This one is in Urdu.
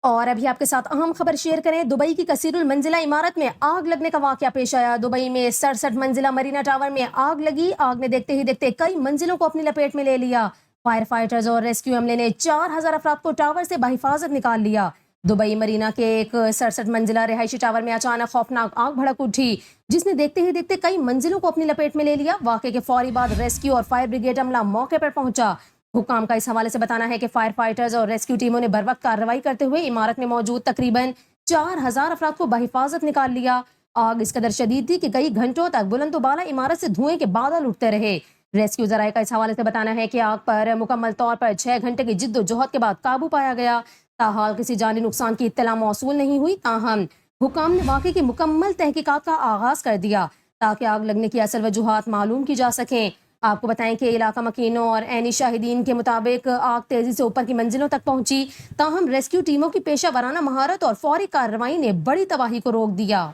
اور ابھی آپ کے ساتھ اہم خبر شیئر کریں۔ دبئی کی کثیر المنزلہ عمارت میں آگ لگنے کا واقعہ پیش آیا۔ دبئی میں 67 منزلہ مرینا ٹاور میں آگ لگی۔ آگ نے دیکھتے ہی دیکھتے کئی منزلوں کو اپنی لپیٹ میں لے لیا۔ فائر فائٹرز اور ریسکیو عملے نے 4000 افراد کو ٹاور سے بحفاظت نکال لیا۔ دبئی مرینا کے ایک 67 منزلہ رہائشی ٹاور میں اچانک خوفناک آگ بھڑک اٹھی، جس نے دیکھتے ہی دیکھتے کئی منزلوں کو اپنی لپیٹ میں لے لیا۔ واقعے کے فوری بعد ریسکیو اور فائر بریگیڈ عملہ موقع پر پہنچا۔ حکام کا اس حوالے سے بتانا ہے کہ فائر فائٹرز اور ریسکیو ٹیموں نے بروقت کارروائی کرتے ہوئے عمارت میں موجود تقریباً 4000 افراد کو بحفاظت نکال لیا۔ آگ اس قدر شدید تھی کہ کئی گھنٹوں تک بلند و بالا عمارت سے دھوئیں کے بادل اٹھتے رہے۔ ریسکیو ذرائع کا اس حوالے سے بتانا ہے کہ آگ پر مکمل طور پر 6 گھنٹے کی جد و جہد کے بعد قابو پایا گیا۔ تاحال کسی جانی نقصان کی اطلاع موصول نہیں ہوئی، تاہم حکام نے واقعے کی مکمل تحقیقات کا آغاز کر دیا تاکہ آگ لگنے کی اصل وجوہات معلوم کی جا سکیں۔ آپ کو بتائیں کہ علاقہ مکینوں اور عینی شاہدین کے مطابق آگ تیزی سے اوپر کی منزلوں تک پہنچی، تاہم ریسکیو ٹیموں کی پیشہ ورانہ مہارت اور فوری کارروائی نے بڑی تباہی کو روک دیا۔